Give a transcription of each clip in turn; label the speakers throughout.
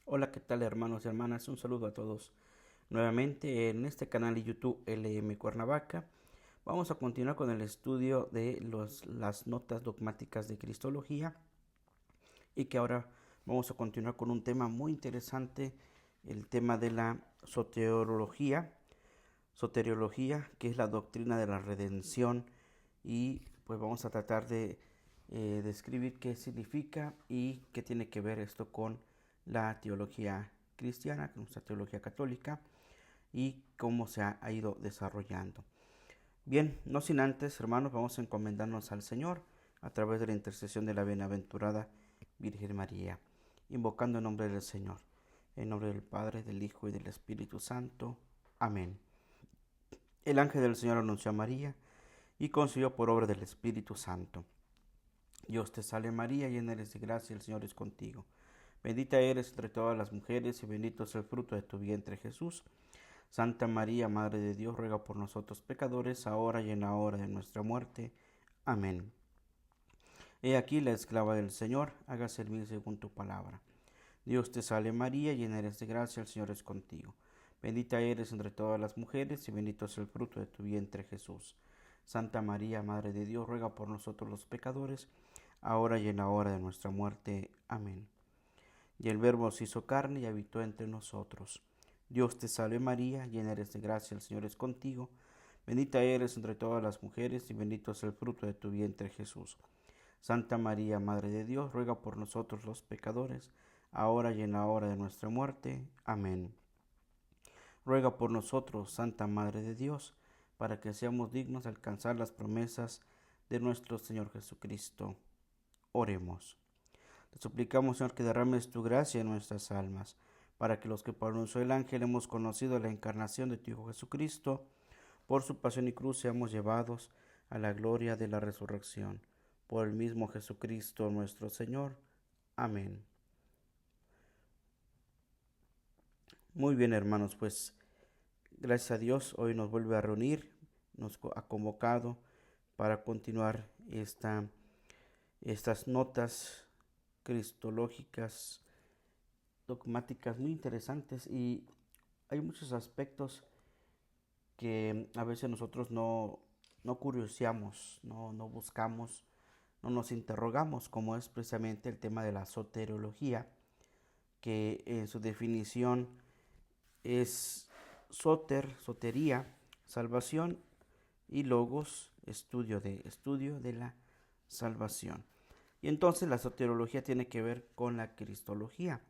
Speaker 1: Hola, ¿qué tal hermanos y hermanas? Un saludo a todos. Nuevamente en este canal de YouTube LM Cuernavaca vamos a continuar con el estudio de las notas dogmáticas de Cristología y que ahora vamos a continuar con un tema muy interesante, el tema de la soteriología, que es la doctrina de la redención, y pues vamos a tratar de describir qué significa y qué tiene que ver esto con la teología cristiana, con nuestra teología católica y cómo se ha ido desarrollando. Bien, no sin antes, hermanos, vamos a encomendarnos al Señor a través de la intercesión de la bienaventurada Virgen María, invocando el nombre del Señor, en nombre del Padre, del Hijo y del Espíritu Santo. Amén. El ángel del Señor anunció a María y concibió por obra del Espíritu Santo. Dios te salve María, llena eres de gracia, el Señor es contigo. Bendita eres entre todas las mujeres y bendito es el fruto de tu vientre Jesús. Santa María, Madre de Dios, ruega por nosotros pecadores, ahora y en la hora de nuestra muerte. Amén. He aquí la esclava del Señor, hágase en mí según tu palabra. Dios te salve María, llena eres de gracia, el Señor es contigo. Bendita eres entre todas las mujeres y bendito es el fruto de tu vientre Jesús. Santa María, Madre de Dios, ruega por nosotros los pecadores, ahora y en la hora de nuestra muerte. Amén. Y el Verbo se hizo carne y habitó entre nosotros. Dios te salve María, llena eres de gracia, el Señor es contigo. Bendita eres entre todas las mujeres y bendito es el fruto de tu vientre Jesús. Santa María, Madre de Dios, ruega por nosotros los pecadores, ahora y en la hora de nuestra muerte. Amén. Ruega por nosotros, Santa Madre de Dios, para que seamos dignos de alcanzar las promesas de nuestro Señor Jesucristo. Oremos. Te suplicamos, Señor, que derrames tu gracia en nuestras almas, para que los que por anuncio del ángel hemos conocido la encarnación de tu Hijo Jesucristo, por su pasión y cruz seamos llevados a la gloria de la resurrección. Por el mismo Jesucristo nuestro Señor. Amén. Muy bien, hermanos, pues gracias a Dios hoy nos vuelve a reunir, nos ha convocado para continuar estas notas cristológicas, dogmáticas muy interesantes, y hay muchos aspectos que a veces nosotros no curioseamos, no buscamos, no nos interrogamos, como es precisamente el tema de la soteriología, que en su definición es sotería, salvación, y logos, estudio de la salvación. Y entonces la soteriología tiene que ver con la cristología,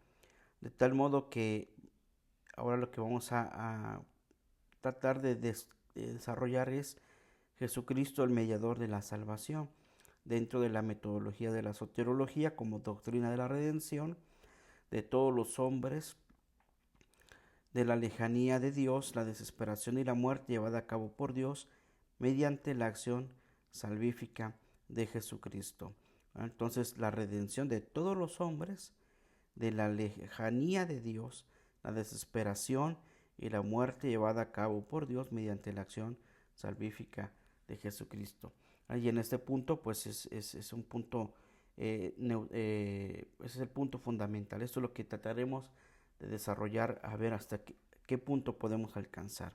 Speaker 1: de tal modo que ahora lo que vamos a tratar de desarrollar es Jesucristo, el mediador de la salvación, dentro de la metodología de la soteriología como doctrina de la redención de todos los hombres, de la lejanía de Dios, la desesperación y la muerte llevada a cabo por Dios mediante la acción salvífica de Jesucristo. Entonces, la redención de todos los hombres, de la lejanía de Dios, la desesperación y la muerte llevada a cabo por Dios mediante la acción salvífica de Jesucristo. Y en este punto, pues es un punto, ese es el punto fundamental. Esto es lo que trataremos de desarrollar, a ver hasta qué punto podemos alcanzar.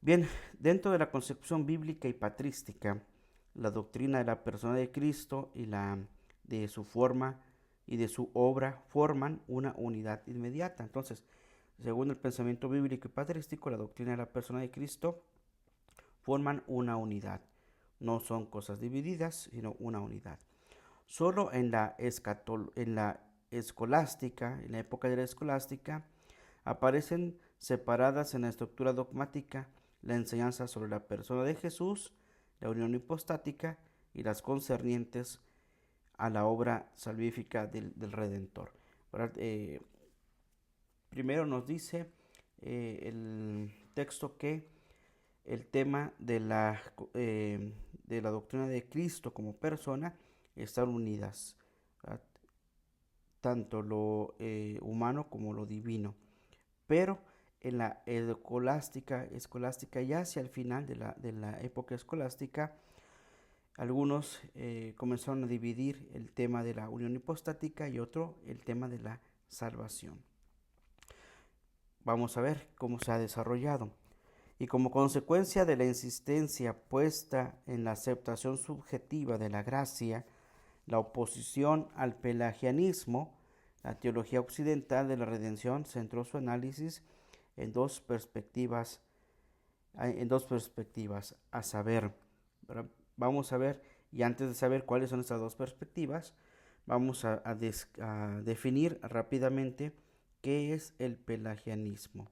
Speaker 1: Bien, dentro de la concepción bíblica y patrística, la doctrina de la persona de Cristo y la de su forma y de su obra forman una unidad inmediata. Entonces, según el pensamiento bíblico y patrístico, la doctrina de la persona de Cristo forman una unidad. No son cosas divididas, sino una unidad. Solo en la escolástica, en la época de la escolástica, aparecen separadas en la estructura dogmática la enseñanza sobre la persona de Jesús, la unión hipostática y las concernientes a la obra salvífica del Redentor. Primero nos dice el texto que el tema de la doctrina de Cristo como persona están unidas, ¿verdad? Tanto lo humano como lo divino. Pero en la escolástica ya hacia el final de la época escolástica, algunos comenzaron a dividir el tema de la unión hipostática y otro el tema de la salvación. Vamos a ver cómo se ha desarrollado. Y como consecuencia de la insistencia puesta en la aceptación subjetiva de la gracia, la oposición al pelagianismo, la teología occidental de la redención centró su análisis en dos perspectivas, a saber, ¿verdad? Vamos a ver, y antes de saber cuáles son estas dos perspectivas, vamos a definir rápidamente qué es el pelagianismo.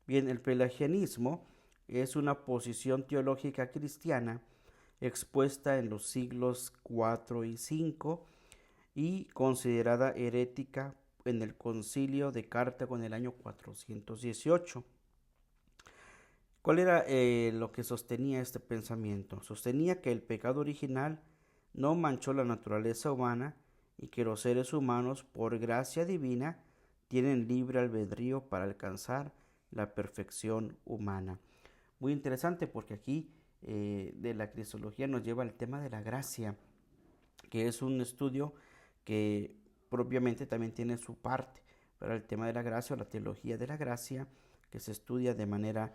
Speaker 1: Bien, el pelagianismo es una posición teológica cristiana expuesta en los siglos IV y V y considerada herética en el concilio de Cartago en el año 418. ¿Cuál era lo que sostenía este pensamiento? Sostenía que el pecado original no manchó la naturaleza humana y que los seres humanos, por gracia divina, tienen libre albedrío para alcanzar la perfección humana. Muy interesante porque aquí de la cristología nos lleva al tema de la gracia, que es un estudio que propiamente también tiene su parte, pero el tema de la gracia o la teología de la gracia, que se estudia de manera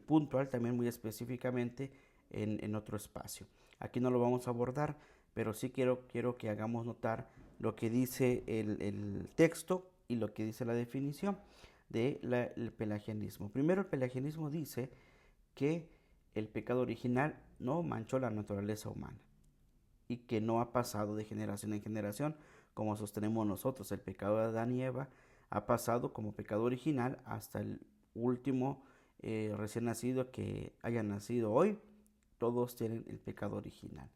Speaker 1: puntual, también muy específicamente en otro espacio. Aquí no lo vamos a abordar, pero sí quiero que hagamos notar lo que dice el texto y lo que dice la definición del pelagianismo. Primero, el pelagianismo dice que el pecado original no manchó la naturaleza humana y que no ha pasado de generación en generación, como sostenemos nosotros. El pecado de Adán y Eva ha pasado como pecado original hasta el último recién nacido que haya nacido hoy. Todos tienen el pecado original.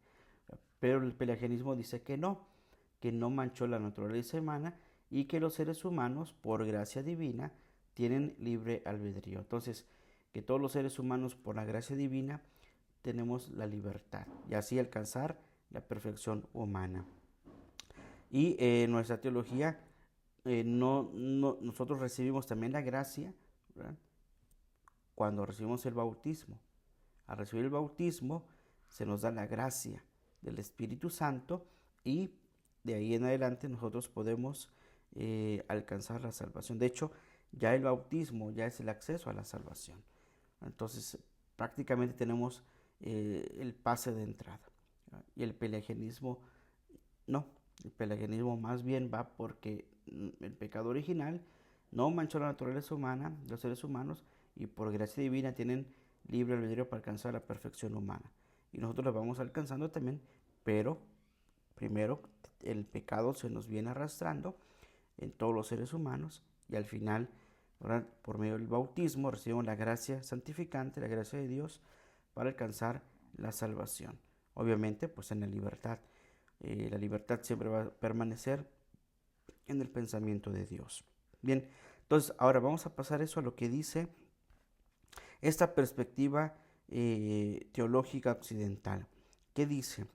Speaker 1: Pero el pelagianismo dice que no manchó la naturaleza humana y que los seres humanos, por gracia divina, tienen libre albedrío. Entonces, que todos los seres humanos, por la gracia divina, tenemos la libertad y así alcanzar la perfección humana. Y nuestra teología, nosotros recibimos también la gracia, ¿verdad?, cuando recibimos el bautismo. Al recibir el bautismo se nos da la gracia del Espíritu Santo y de ahí en adelante nosotros podemos alcanzar la salvación. De hecho, ya el bautismo ya es el acceso a la salvación. Entonces, prácticamente tenemos el pase de entrada. Y el pelagianismo no, el pelagianismo más bien va porque el pecado original no manchó la naturaleza humana, los seres humanos, y por gracia divina tienen libre albedrío para alcanzar la perfección humana. Y nosotros la vamos alcanzando también, pero primero el pecado se nos viene arrastrando en todos los seres humanos y al final, ¿verdad?, por medio del bautismo recibimos la gracia santificante, la gracia de Dios para alcanzar la salvación. Obviamente, pues en la libertad. La libertad siempre va a permanecer en el pensamiento de Dios. Bien, entonces ahora vamos a pasar eso a lo que dice esta perspectiva teológica occidental. ¿Qué dice?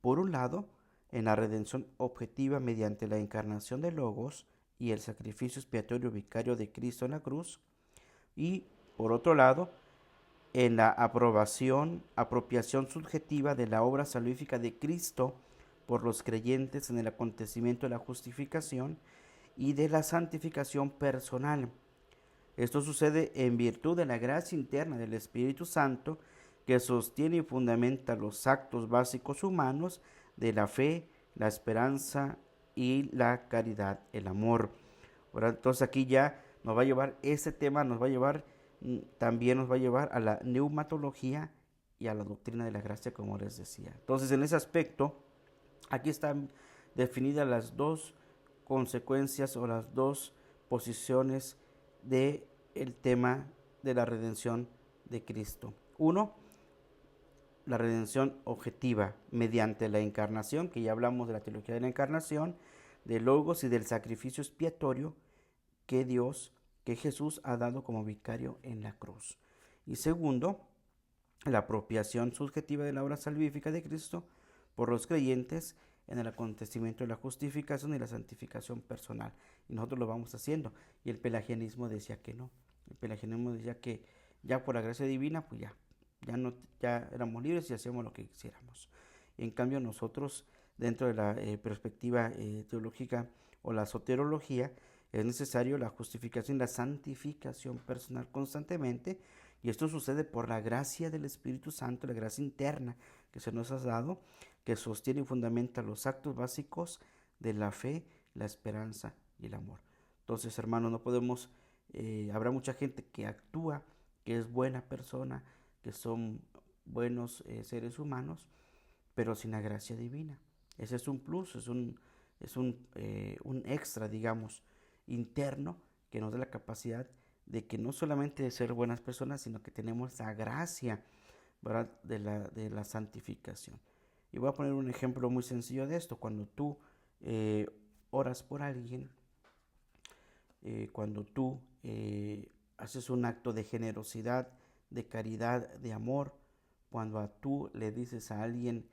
Speaker 1: Por un lado, en la redención objetiva mediante la encarnación de Logos y el sacrificio expiatorio vicario de Cristo en la cruz, y por otro lado, en la apropiación subjetiva de la obra salvífica de Cristo por los creyentes en el acontecimiento de la justificación y de la santificación personal. Esto sucede en virtud de la gracia interna del Espíritu Santo que sostiene y fundamenta los actos básicos humanos de la fe, la esperanza y la caridad, el amor. Ahora, entonces aquí ya nos va a llevar, ese tema también nos va a llevar a la neumatología y a la doctrina de la gracia, como les decía. Entonces, en ese aspecto, aquí están definidas las dos consecuencias o las dos posiciones del tema de la redención de Cristo. Uno, la redención objetiva mediante la encarnación, que ya hablamos de la teología de la encarnación, de Logos y del sacrificio expiatorio que Jesús ha dado como vicario en la cruz. Y segundo, la apropiación subjetiva de la obra salvífica de Cristo por los creyentes en el acontecimiento de la justificación y la santificación personal. Y nosotros lo vamos haciendo. Y el pelagianismo decía que no. El pelagianismo decía que ya por la gracia divina, pues ya éramos libres y hacíamos lo que quisiéramos. En cambio, nosotros dentro de la perspectiva teológica o la soterología, es necesario la justificación y la santificación personal constantemente, y esto sucede por la gracia del Espíritu Santo, la gracia interna que se nos ha dado, que sostiene y fundamenta los actos básicos de la fe, la esperanza y el amor. Entonces, hermanos, no podemos, habrá mucha gente que actúa, que es buena persona, que son buenos seres humanos, pero sin la gracia divina. Ese es un plus, un extra, digamos, interno, que nos da la capacidad de que no solamente de ser buenas personas, sino que tenemos la gracia, ¿verdad?, de la santificación. Y voy a poner un ejemplo muy sencillo de esto. Cuando tú oras por alguien, cuando tú haces un acto de generosidad, de caridad, de amor, cuando tú le dices a alguien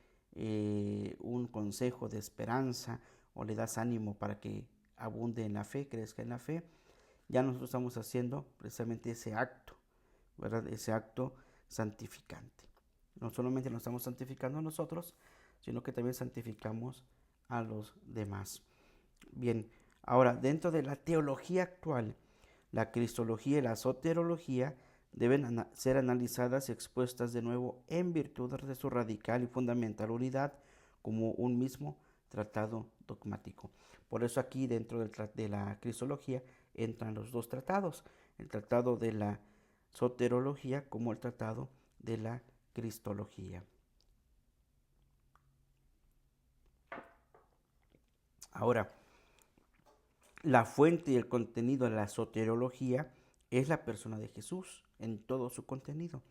Speaker 1: un consejo de esperanza o le das ánimo para que abunde en la fe, crezca en la fe, ya nosotros estamos haciendo precisamente ese acto, ¿verdad? Ese acto santificante. No solamente nos estamos santificando a nosotros, sino que también santificamos a los demás. Bien, ahora, dentro de la teología actual, la cristología y la soterología deben ser analizadas y expuestas de nuevo en virtud de su radical y fundamental unidad como un mismo tratado dogmático. Por eso aquí dentro de la cristología entran los dos tratados, el tratado de la soterología como el tratado de la cristología. Ahora, la fuente y el contenido de la soteriología es la persona de Jesús en todo su contenido.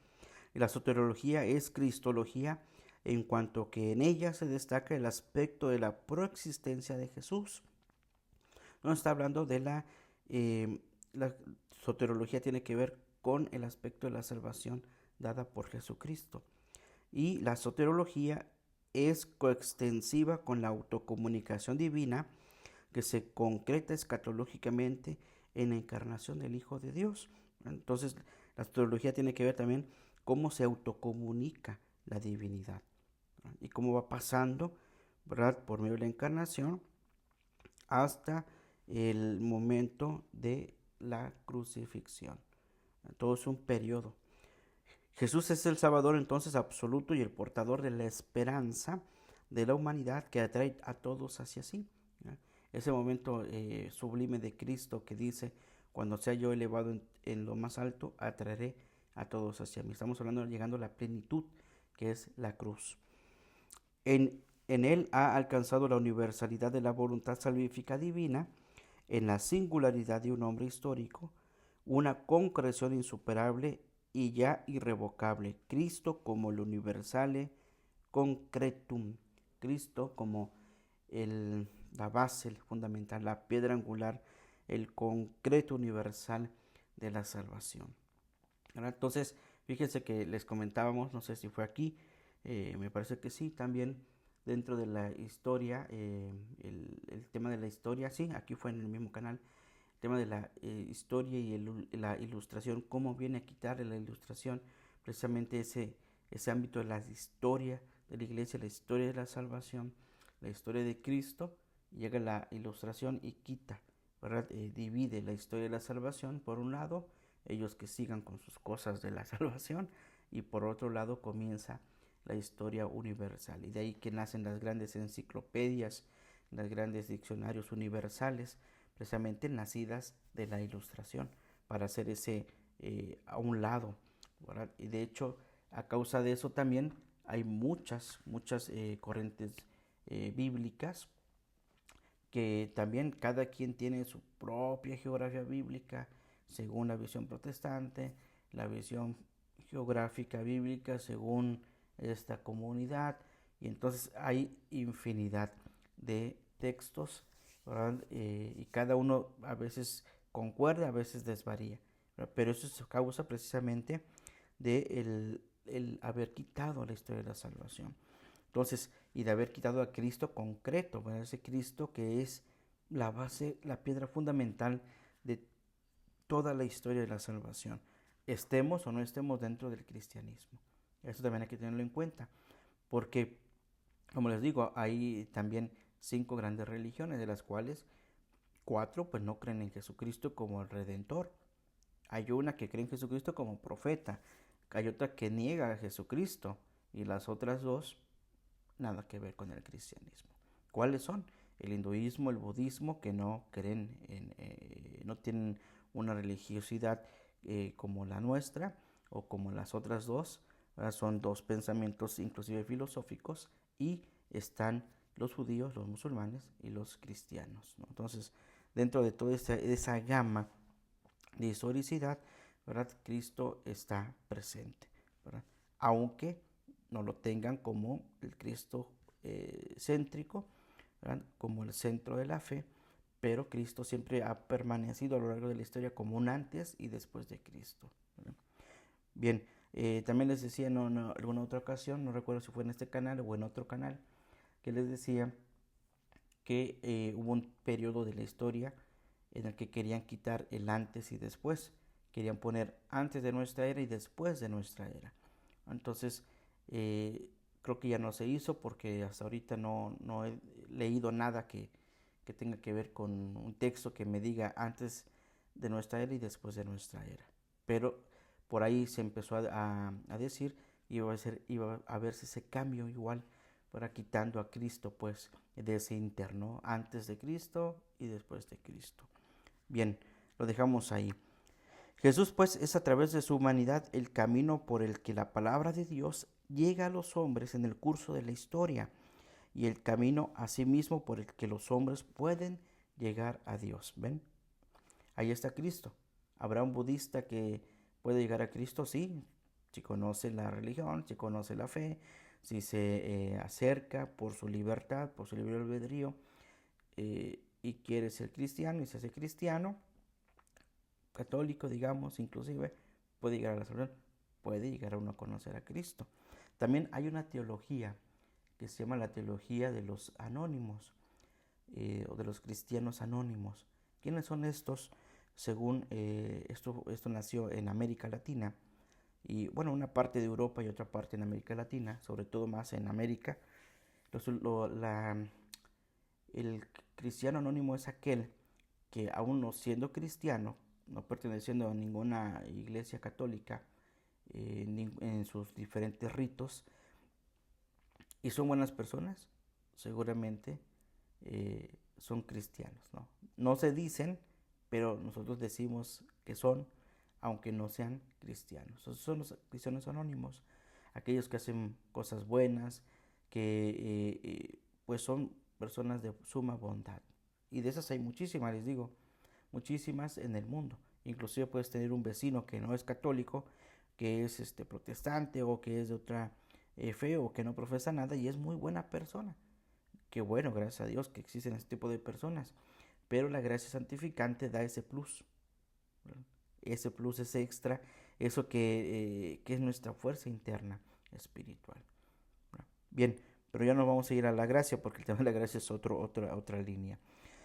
Speaker 1: Y la soteriología es cristología en cuanto que en ella se destaca el aspecto de la proexistencia de Jesús. No está hablando de la soteriología tiene que ver con el aspecto de la salvación dada por Jesucristo. Y la soteriología es coextensiva con la autocomunicación divina que se concreta escatológicamente en la encarnación del Hijo de Dios. Entonces, la teología tiene que ver también cómo se autocomunica la divinidad, ¿verdad?, y cómo va pasando, ¿verdad?, por medio de la encarnación hasta el momento de la crucifixión. Todo es un periodo. Jesús es el Salvador entonces absoluto y el portador de la esperanza de la humanidad que atrae a todos hacia sí. Ese momento sublime de Cristo que dice, cuando sea yo elevado en lo más alto, atraeré a todos hacia mí. Estamos hablando de llegando a la plenitud, que es la cruz. En él ha alcanzado la universalidad de la voluntad salvífica divina, en la singularidad de un hombre histórico, una concreción insuperable y ya irrevocable. Cristo como el universale concretum. Cristo como la base, el fundamental, la piedra angular, el concreto universal de la salvación. ¿Verdad? Entonces, fíjense que les comentábamos, no sé si fue aquí, me parece que sí, también dentro de la historia, el tema de la historia, sí, aquí fue en el mismo canal, el tema de la historia y la ilustración, cómo viene a quitarle la ilustración, precisamente ese ámbito de la historia de la iglesia, la historia de la salvación, la historia de Cristo, llega la ilustración y quita, ¿verdad? Divide la historia de la salvación, por un lado, ellos que sigan con sus cosas de la salvación, y por otro lado comienza la historia universal, y de ahí que nacen las grandes enciclopedias, los grandes diccionarios universales, precisamente nacidas de la ilustración, para hacer ese a un lado, ¿verdad? Y de hecho, a causa de eso también hay muchas corrientes bíblicas, que también cada quien tiene su propia geografía bíblica, según la visión protestante, la visión geográfica bíblica según esta comunidad, y entonces hay infinidad de textos, ¿verdad? Y cada uno a veces concuerda, a veces desvaría, ¿verdad? Pero eso se causa precisamente de el haber quitado la historia de la salvación. Entonces, y de haber quitado a Cristo concreto, ¿verdad? Ese Cristo que es la base, la piedra fundamental de toda la historia de la salvación, estemos o no estemos dentro del cristianismo. Eso también hay que tenerlo en cuenta, porque Como les digo, hay también 5 grandes religiones, de las cuales 4 pues no creen en Jesucristo como el Redentor. Hay una que cree en Jesucristo como profeta, hay otra que niega a Jesucristo y las otras 2 nada que ver con el cristianismo. ¿Cuáles son? El hinduismo, el budismo, que no creen no tienen una religiosidad como la nuestra o como las otras 2. Son 2 pensamientos inclusive filosóficos, y están los judíos, los musulmanes y los cristianos, ¿no? Entonces, dentro de toda esa gama de historicidad, ¿verdad?, Cristo está presente, ¿verdad? Aunque no lo tengan como el Cristo céntrico, ¿verdad?, como el centro de la fe, pero Cristo siempre ha permanecido a lo largo de la historia como un antes y después de Cristo, ¿verdad? Bien, también les decía en alguna otra ocasión, no recuerdo si fue en este canal o en otro canal, que les decía que hubo un periodo de la historia en el que querían quitar el antes y después. Querían poner antes de nuestra era y después de nuestra era. Entonces, creo que ya no se hizo, porque hasta ahorita no he leído nada que tenga que ver con un texto que me diga antes de nuestra era y después de nuestra era. Pero por ahí se empezó a decir, iba a verse ese cambio igual, para quitando a Cristo pues de ese interno, antes de Cristo y después de Cristo. Bien, lo dejamos ahí. Jesús pues es a través de su humanidad el camino por el que la palabra de Dios llega a los hombres en el curso de la historia, y el camino asimismo por el que los hombres pueden llegar a Dios. ¿Ven? Ahí está Cristo. ¿Habrá un budista que puede llegar a Cristo? Sí, si conoce la religión, si conoce la fe, si se acerca por su libertad, por su libre albedrío, y quiere ser cristiano y se hace cristiano, católico, digamos, inclusive, puede llegar a la salvación, puede llegar a uno a conocer a Cristo. También hay una teología que se llama la teología de los anónimos, o de los cristianos anónimos. ¿Quiénes son estos? Según esto nació en América Latina, y bueno, una parte de Europa y otra parte en América Latina, sobre todo más en América. El cristiano anónimo es aquel que, aún no siendo cristiano, no perteneciendo a ninguna iglesia católica, en sus diferentes ritos, y son buenas personas, seguramente son cristianos, ¿no? No se dicen, pero nosotros decimos que son, aunque no sean cristianos. Esos son los cristianos anónimos, aquellos que hacen cosas buenas, que pues son personas de suma bondad. Y de esas hay muchísimas, les digo, muchísimas en el mundo. Inclusive puedes tener un vecino que no es católico, que es protestante, o que es de otra fe, o que no profesa nada, y es muy buena persona. Qué bueno, gracias a Dios que existen este tipo de personas. Pero la gracia santificante da ese plus, ¿verdad? Ese plus, ese extra, eso que es nuestra fuerza interna espiritual, ¿verdad? Bien, pero ya no vamos a ir a la gracia, porque el tema de la gracia es otra línea.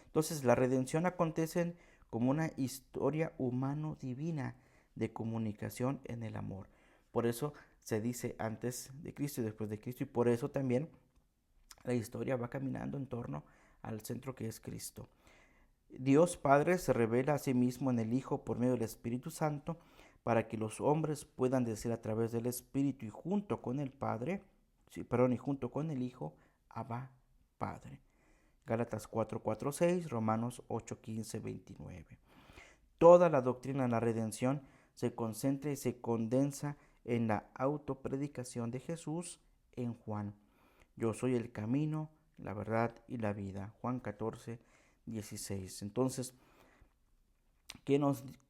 Speaker 1: Entonces, la redención acontece como una historia humano-divina de comunicación en el amor. Por eso se dice antes de Cristo y después de Cristo, y por eso también la historia va caminando en torno al centro, que es Cristo. Dios Padre se revela a sí mismo en el Hijo por medio del Espíritu Santo, para que los hombres puedan decir a través del Espíritu y junto con el Padre, y junto con el Hijo, Abba, Padre. Gálatas 4:4-6, Romanos 8:15-29. Toda la doctrina de la redención se concentra y se condensa en la autopredicación de Jesús en Juan. Yo soy el camino, la verdad y la vida. Juan 14:16. Entonces,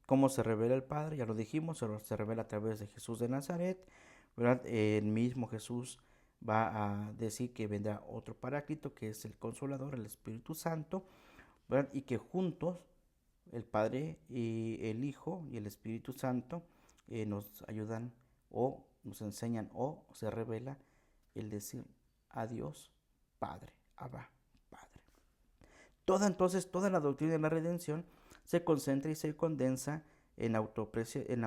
Speaker 1: ¿cómo se revela el Padre? Ya lo dijimos, se revela a través de Jesús de Nazaret, ¿verdad? El mismo Jesús va a decir que vendrá otro Paráclito, que es el Consolador, el Espíritu Santo, ¿verdad? Y que juntos el Padre y el Hijo y el Espíritu Santo nos ayudan, o nos enseñan, o se revela el decir a Dios Padre, Abba, Padre. Toda la doctrina de la redención se concentra y se condensa en la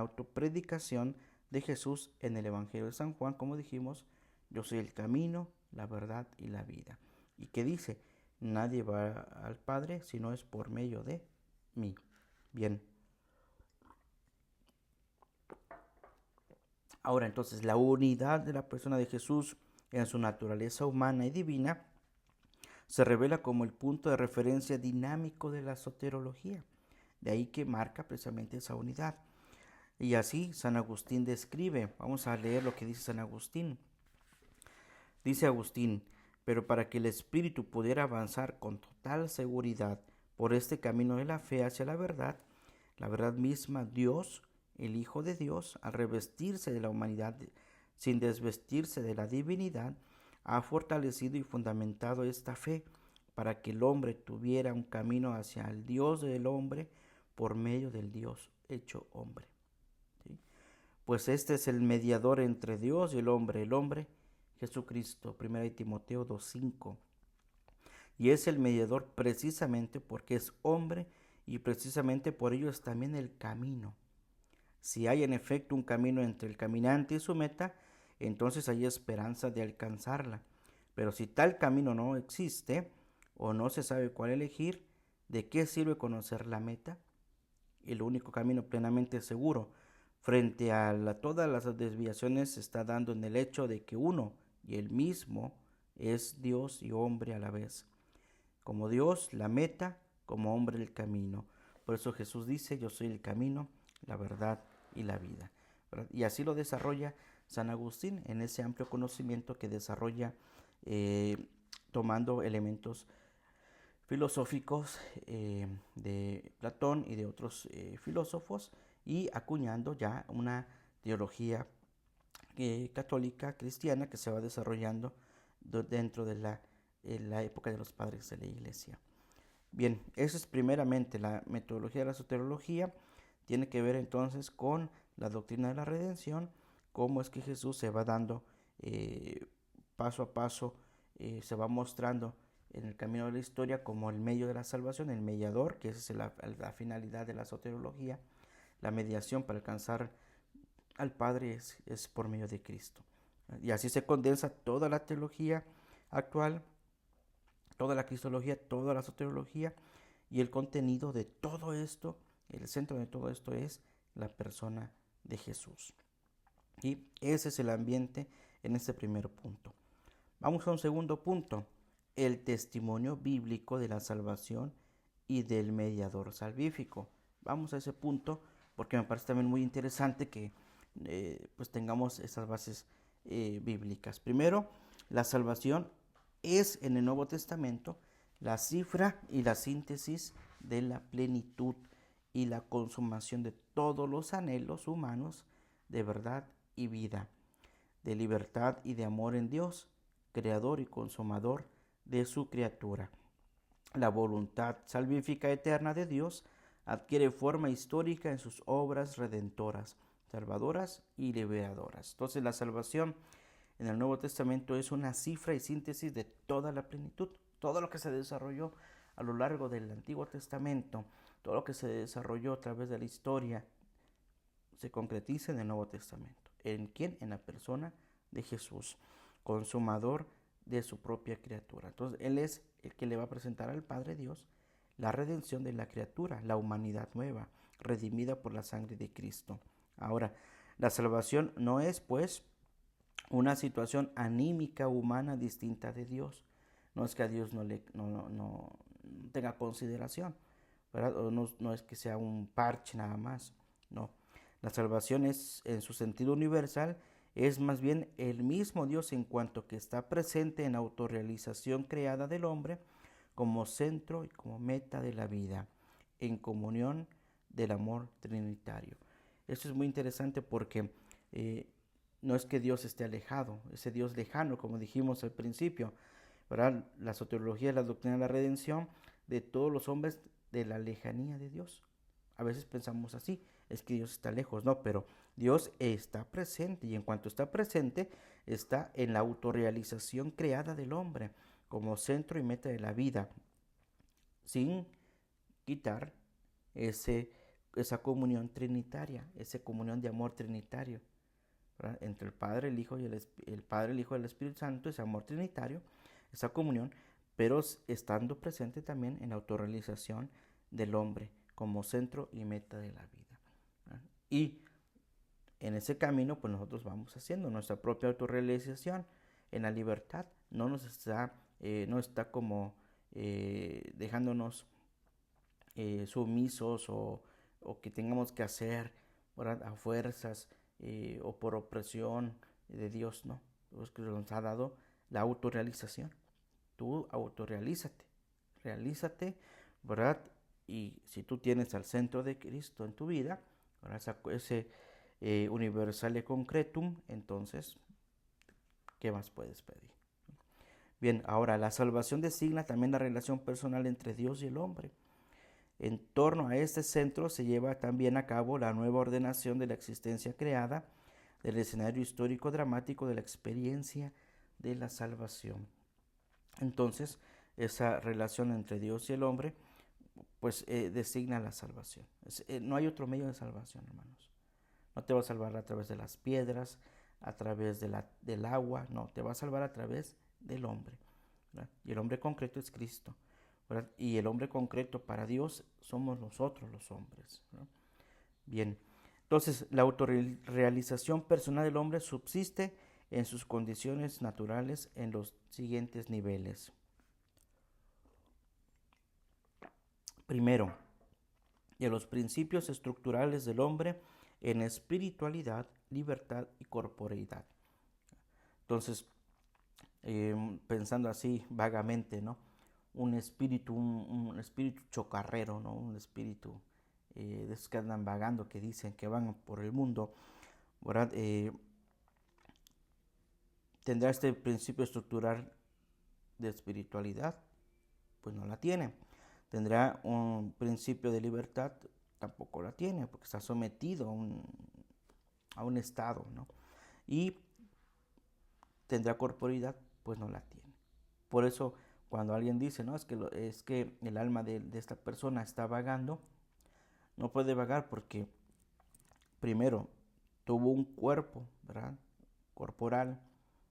Speaker 1: autopredicación de Jesús en el Evangelio de San Juan, como dijimos: yo soy el camino, la verdad y la vida. ¿Y qué dice? Nadie va al Padre si no es por medio de mí. Bien. Ahora entonces, la unidad de la persona de Jesús en su naturaleza humana y divina se revela como el punto de referencia dinámico de la soterología. De ahí que marca precisamente esa unidad. Y así San Agustín describe, vamos a leer lo que dice San Agustín. Dice Agustín, pero para que el espíritu pudiera avanzar con total seguridad por este camino de la fe hacia la verdad misma, Dios, el Hijo de Dios, al revestirse de la humanidad sin desvestirse de la divinidad, ha fortalecido y fundamentado esta fe para que el hombre tuviera un camino hacia el Dios del hombre por medio del Dios hecho hombre. ¿Sí? Pues este es el mediador entre Dios y el hombre, Jesucristo, 1 Timoteo 2:5. Y es el mediador precisamente porque es hombre y precisamente por ello es también el camino. Si hay en efecto un camino entre el caminante y su meta, entonces hay esperanza de alcanzarla. Pero si tal camino no existe o no se sabe cuál elegir, ¿de qué sirve conocer la meta? El único camino plenamente seguro frente a todas las desviaciones se está dando en el hecho de que uno y el mismo es Dios y hombre a la vez. Como Dios, la meta, como hombre, el camino. Por eso Jesús dice, yo soy el camino, la verdad y la vida. ¿Verdad? Y así lo desarrolla San Agustín en ese amplio conocimiento que desarrolla tomando elementos filosóficos de Platón y de otros filósofos y acuñando ya una teología católica cristiana que se va desarrollando dentro de la época de los padres de la Iglesia. Bien, eso es primeramente la metodología de la soterología. Tiene que ver entonces con la doctrina de la redención, cómo es que Jesús se va dando paso a paso, se va mostrando en el camino de la historia como el medio de la salvación, el mediador, que esa es la finalidad de la soterología. La mediación para alcanzar al Padre es por medio de Cristo. Y así se condensa toda la teología actual, toda la cristología, toda la soterología, y el contenido de todo esto, el centro de todo esto es la persona de Jesús. Y ese es el ambiente en este primer punto. Vamos a un segundo punto, el testimonio bíblico de la salvación y del mediador salvífico. Vamos a ese punto porque me parece también muy interesante que pues tengamos estas bases bíblicas. Primero, la salvación es en el Nuevo Testamento la cifra y la síntesis de la plenitud y la consumación de todos los anhelos humanos de verdad y vida, de libertad y de amor en Dios, creador y consumador de su criatura. La voluntad salvífica eterna de Dios adquiere forma histórica en sus obras redentoras, salvadoras y liberadoras. Entonces la salvación en el Nuevo Testamento es una cifra y síntesis de toda la plenitud, todo lo que se desarrolló a lo largo del Antiguo Testamento, todo lo que se desarrolló a través de la historia, se concretiza en el Nuevo Testamento. ¿En quién? En la persona de Jesús, consumador de su propia criatura. Entonces Él es el que le va a presentar al Padre Dios la redención de la criatura, la humanidad nueva, redimida por la sangre de Cristo. Ahora, la salvación no es pues una situación anímica humana distinta de Dios. No es que a Dios no tenga consideración, ¿verdad? O no es que sea un parche nada más. No. La salvación es, en su sentido universal, es más bien el mismo Dios en cuanto que está presente en la autorrealización creada del hombre como centro y como meta de la vida, en comunión del amor trinitario. Esto es muy interesante porque no es que Dios esté alejado, ese Dios lejano, como dijimos al principio, ¿verdad? La soteriología es la doctrina de la redención de todos los hombres de la lejanía de Dios. A veces pensamos así, es que Dios está lejos, no, pero Dios está presente y en cuanto está presente, está en la autorrealización creada del hombre como centro y meta de la vida, sin quitar esa comunión trinitaria, esa comunión de amor trinitario. ¿verdad? Entre el Padre, el Hijo y el Padre, el Hijo y el Espíritu Santo, ese amor trinitario, esa comunión, pero estando presente también en la autorrealización del hombre como centro y meta de la vida, ¿verdad? Y en ese camino, pues nosotros vamos haciendo nuestra propia autorrealización en la libertad. No está como dejándonos sumisos o que tengamos que hacer, ¿verdad?, a fuerzas o por opresión de Dios, no. Dios que nos ha dado la autorrealización. Tú realízate, ¿verdad? Y si tú tienes al centro de Cristo en tu vida, ¿verdad?, ese universale concretum, entonces, ¿qué más puedes pedir? Bien, ahora la salvación designa también la relación personal entre Dios y el hombre. En torno a este centro se lleva también a cabo la nueva ordenación de la existencia creada, del escenario histórico dramático de la experiencia de la salvación. Entonces, esa relación entre Dios y el hombre, pues designa la salvación. No hay otro medio de salvación, hermanos. No te va a salvar a través de las piedras, a través del agua, no, te va a salvar a través del hombre, ¿verdad? Y el hombre concreto es Cristo, ¿verdad? Y el hombre concreto para Dios somos nosotros los hombres, ¿verdad? Bien, entonces la autorrealización personal del hombre subsiste en sus condiciones naturales en los siguientes niveles. Primero, de los principios estructurales del hombre en espiritualidad, libertad y corporeidad. Entonces, pensando así vagamente, ¿no? Un espíritu chocarrero, ¿no? Un espíritu de esos que andan vagando, que dicen que van por el mundo, ¿verdad? ¿Tendrá este principio estructural de espiritualidad? Pues no la tiene. ¿Tendrá un principio de libertad? Tampoco la tiene, porque está sometido a un estado, ¿no? Y tendrá corporidad, pues no la tiene. Por eso, cuando alguien dice, no, es que el alma de esta persona está vagando, no puede vagar porque, primero, tuvo un cuerpo, ¿verdad?, corporal,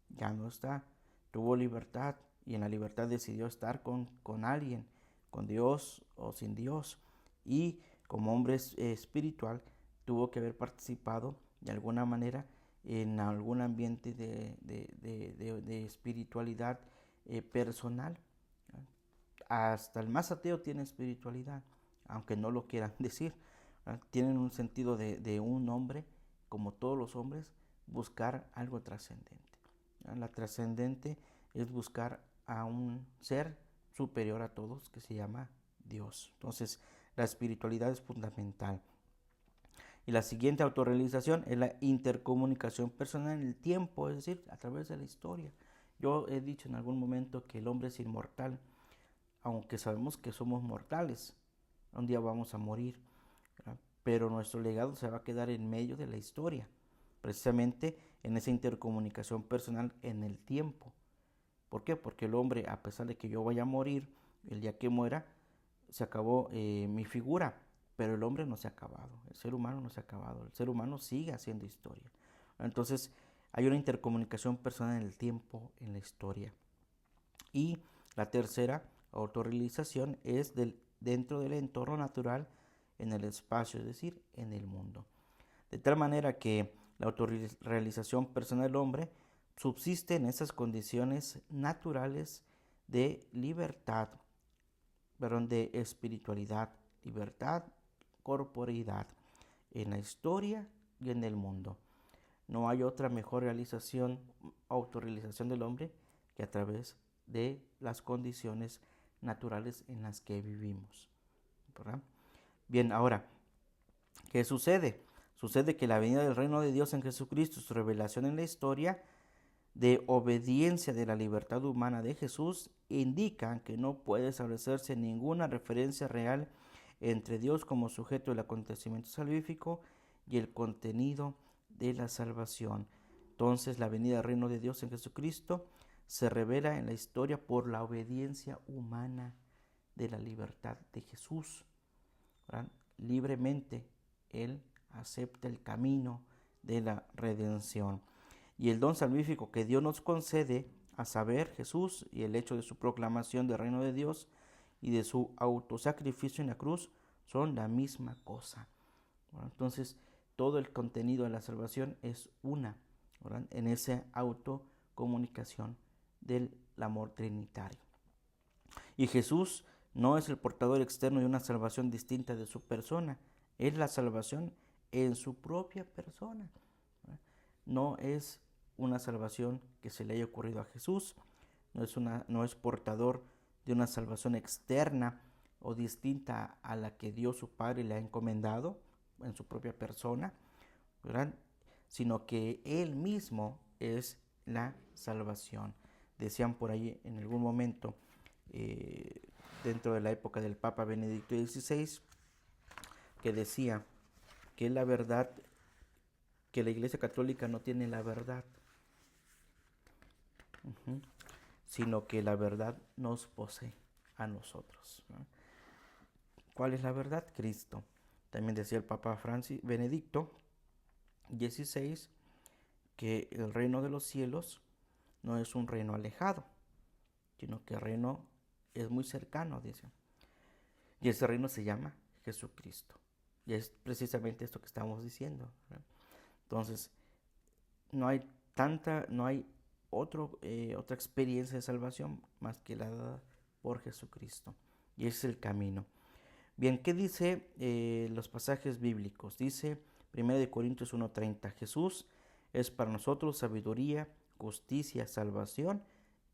Speaker 1: ya no está. Tuvo libertad y en la libertad decidió estar con alguien, con Dios o sin Dios. Y como hombre espiritual, tuvo que haber participado de alguna manera en algún ambiente de espiritualidad personal. Hasta el más ateo tiene espiritualidad, aunque no lo quieran decir. Tienen un sentido de un hombre, como todos los hombres, buscar algo trascendente. La trascendente es buscar a un ser superior a todos que se llama Dios. Entonces, la espiritualidad es fundamental. Y la siguiente autorrealización es la intercomunicación personal en el tiempo, es decir, a través de la historia. Yo he dicho en algún momento que el hombre es inmortal, aunque sabemos que somos mortales. Un día vamos a morir, ¿verdad? Pero nuestro legado se va a quedar en medio de la historia, precisamente en esa intercomunicación personal en el tiempo. ¿Por qué? Porque el hombre, a pesar de que yo vaya a morir, el día que muera, se acabó mi figura, pero el hombre no se ha acabado, el ser humano no se ha acabado, el ser humano sigue haciendo historia. Entonces, hay una intercomunicación personal en el tiempo, en la historia. Y la tercera autorrealización es dentro del entorno natural, en el espacio, es decir, en el mundo. De tal manera que la autorrealización personal del hombre subsiste en esas condiciones naturales de libertad, perdón, de espiritualidad, libertad, corporeidad, en la historia y en el mundo. No hay otra mejor realización, autorrealización del hombre que a través de las condiciones naturales en las que vivimos, ¿verdad? Bien, ahora, ¿qué sucede? Sucede que la venida del reino de Dios en Jesucristo, su revelación en la historia de obediencia de la libertad humana de Jesús, indican que no puede establecerse ninguna referencia real entre Dios como sujeto del acontecimiento salvífico y el contenido de la salvación. Entonces, la venida del reino de Dios en Jesucristo se revela en la historia por la obediencia humana de la libertad de Jesús, ¿verdad? Libremente Él acepta el camino de la redención. Y el don salvífico que Dios nos concede, a saber, Jesús, y el hecho de su proclamación del reino de Dios y de su autosacrificio en la cruz, son la misma cosa. ¿Verdad? Entonces, todo el contenido de la salvación es una, ¿verdad?, en esa autocomunicación del amor trinitario. Y Jesús no es el portador externo de una salvación distinta de su persona, es la salvación en su propia persona. ¿Verdad? No es una salvación que se le haya ocurrido a Jesús, no es portador de una salvación externa o distinta a la que Dios su Padre le ha encomendado en su propia persona, ¿verdad?, sino que Él mismo es la salvación. Decían por ahí en algún momento, dentro de la época del Papa Benedicto XVI, que decía que la verdad, que la Iglesia Católica no tiene la verdad, sino que la verdad nos posee a nosotros, ¿no? ¿Cuál es la verdad? Cristo. También decía el Papa Benedicto XVI que el reino de los cielos no es un reino alejado, sino que el reino es muy cercano, dice. Y ese reino se llama Jesucristo. Y es precisamente esto que estamos diciendo, ¿verdad? Entonces, no hay otra experiencia de salvación más que la dada por Jesucristo. Y ese es el camino. Bien, ¿qué dice los pasajes bíblicos? Dice 1 Corintios 1:30, Jesús es para nosotros sabiduría, justicia, salvación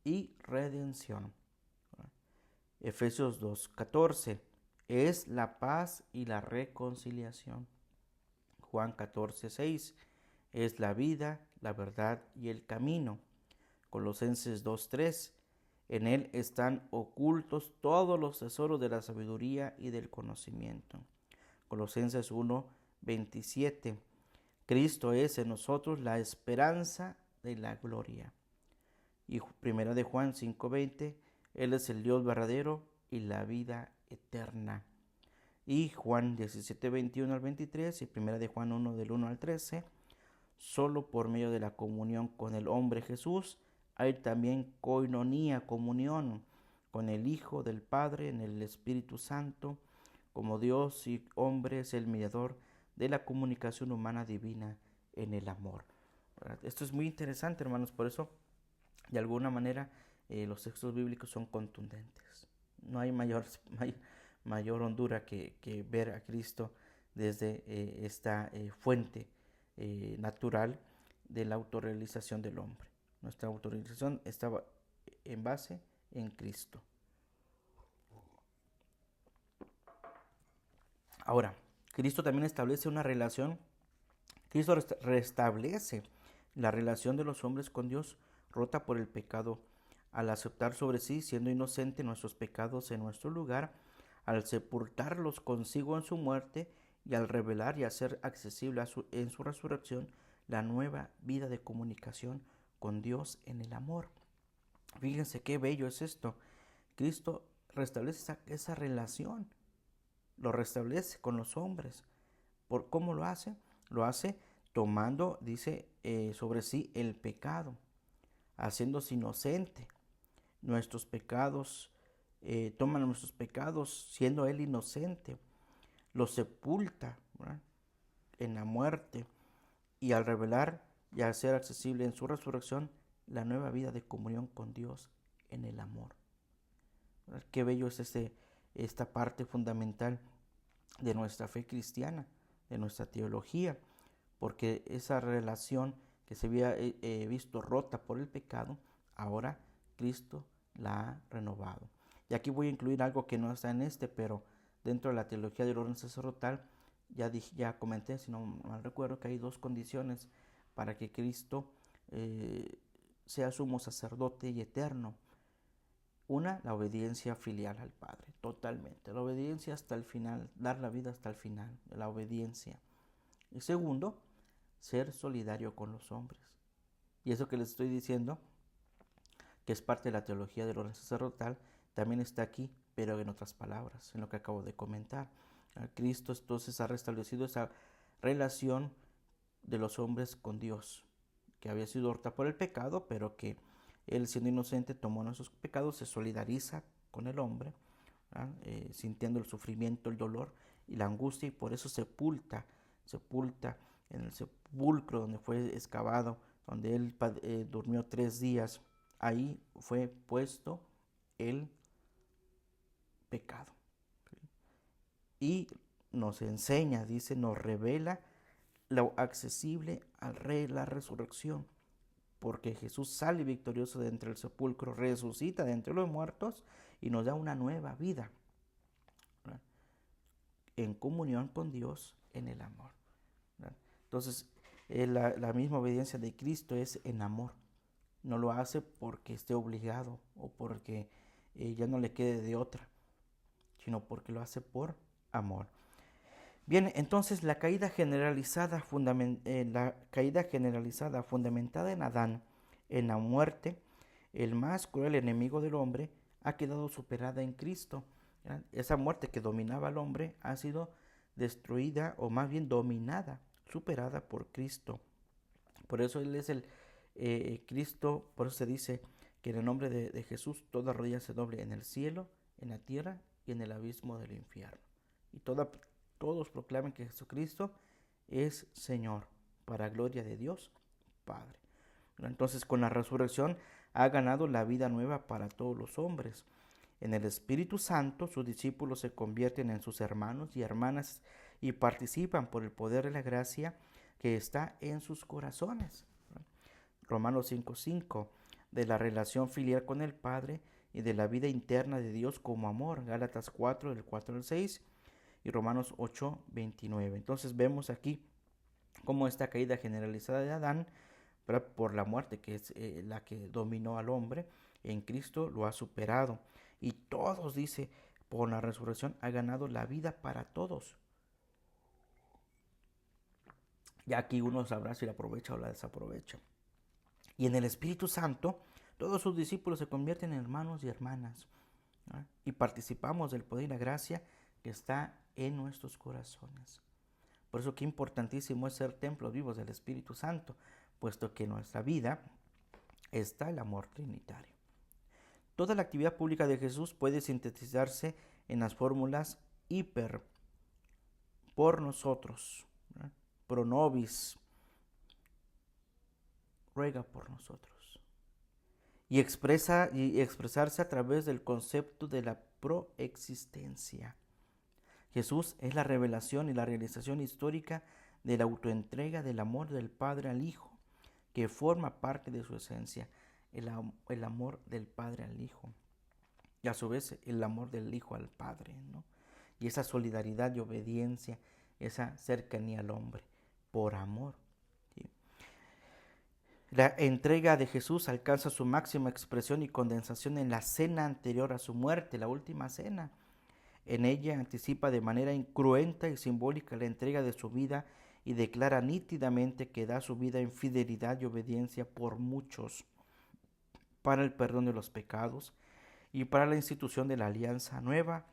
Speaker 1: y redención. Efesios 2:14, es la paz y la reconciliación. Juan 14:6, es la vida, la verdad y el camino. Colosenses 2:3, en él están ocultos todos los tesoros de la sabiduría y del conocimiento. Colosenses 1:27, Cristo es en nosotros la esperanza de la gloria. Y 1 de Juan 5:20, Él es el Dios verdadero y la vida eterna. Y Juan 17:21 al 23 y 1 de Juan 1 del 1 al 13, solo por medio de la comunión con el hombre Jesús hay también koinonía, comunión con el Hijo del Padre en el Espíritu Santo, como Dios y hombre es el mediador de la comunicación humana divina en el amor. ¿Verdad? Esto es muy interesante, hermanos, por eso de alguna manera los textos bíblicos son contundentes. No hay mayor hondura que ver a Cristo desde esta fuente natural de la autorrealización del hombre. Nuestra autorrealización estaba en base en Cristo. Ahora, Cristo también establece una relación. Cristo restablece la relación de los hombres con Dios rota por el pecado al aceptar sobre sí, siendo inocente, nuestros pecados en nuestro lugar, al sepultarlos consigo en su muerte y al revelar y hacer accesible en su resurrección la nueva vida de comunicación con Dios en el amor. Fíjense qué bello es esto. Cristo restablece esa relación, lo restablece con los hombres. ¿Por cómo lo hace? Lo hace tomando, dice, sobre sí el pecado, haciéndose inocente. Nuestros pecados, toma nuestros pecados siendo Él inocente, los sepulta, ¿verdad?, en la muerte, y al revelar y hacer accesible en su resurrección la nueva vida de comunión con Dios en el amor. ¿Verdad? Qué bello es esta parte fundamental de nuestra fe cristiana, de nuestra teología, porque esa relación que se había visto rota por el pecado, ahora Cristo la ha renovado. Y aquí voy a incluir algo que no está en pero dentro de la teología del orden sacerdotal, ya comenté, si no mal recuerdo, que hay dos condiciones para que Cristo sea sumo sacerdote y eterno. Una, la obediencia filial al Padre, totalmente. La obediencia hasta el final, dar la vida hasta el final, la obediencia. Y segundo, ser solidario con los hombres. Y eso que les estoy diciendo, que es parte de la teología del orden sacerdotal, también está aquí, pero en otras palabras, en lo que acabo de comentar. Cristo entonces ha restablecido esa relación de los hombres con Dios, que había sido horta por el pecado, pero que él, siendo inocente, tomó nuestros pecados, se solidariza con el hombre, sintiendo el sufrimiento, el dolor y la angustia, y por eso sepulta en el sepulcro donde fue excavado, donde él durmió 3 días. Ahí fue puesto el pecado. Y nos enseña, dice, nos revela lo accesible al Rey, la resurrección, porque Jesús sale victorioso de entre el sepulcro, resucita de entre los muertos y nos da una nueva vida, ¿verdad?, en comunión con Dios en el amor, ¿verdad? Entonces, la misma obediencia de Cristo es en amor. No lo hace porque esté obligado o porque ya no le quede de otra, sino porque lo hace por amor. Bien, entonces la caída generalizada fundamentada en Adán, en la muerte, el más cruel enemigo del hombre, ha quedado superada en Cristo. ¿Ya? Esa muerte que dominaba al hombre ha sido destruida, o más bien dominada, superada por Cristo. Por eso Él es el Cristo, por eso se dice que en el nombre de Jesús toda rodilla se doble en el cielo, en la tierra y en el abismo del infierno. Y todos proclamen que Jesucristo es Señor, para gloria de Dios Padre. Entonces, con la resurrección ha ganado la vida nueva para todos los hombres. En el Espíritu Santo, sus discípulos se convierten en sus hermanos y hermanas y participan por el poder de la gracia que está en sus corazones. Romanos 5:5, de la relación filial con el Padre y de la vida interna de Dios como amor. Gálatas 4, del 4 al 6 y Romanos 8:29. Entonces vemos aquí cómo esta caída generalizada de Adán, por la muerte, que es la que dominó al hombre, en Cristo lo ha superado. Y todos, dice, por la resurrección ha ganado la vida para todos. Ya aquí uno sabrá si la aprovecha o la desaprovecha. Y en el Espíritu Santo, todos sus discípulos se convierten en hermanos y hermanas, ¿no? Y participamos del poder y la gracia que está en nuestros corazones. Por eso qué importantísimo es ser templos vivos del Espíritu Santo, puesto que en nuestra vida está el amor trinitario. Toda la actividad pública de Jesús puede sintetizarse en las fórmulas hiper, por nosotros, ¿no?, pro nobis, ruega por nosotros, y expresarse a través del concepto de la proexistencia. Jesús es la revelación y la realización histórica de la autoentrega del amor del Padre al Hijo, que forma parte de su esencia, el amor del Padre al Hijo, y a su vez el amor del Hijo al Padre, ¿no? Y esa solidaridad y obediencia, esa cercanía al hombre, por amor. ¿Sí? La entrega de Jesús alcanza su máxima expresión y condensación en la cena anterior a su muerte, la última cena. En ella anticipa de manera incruenta y simbólica la entrega de su vida y declara nítidamente que da su vida en fidelidad y obediencia por muchos, para el perdón de los pecados y para la institución de la alianza nueva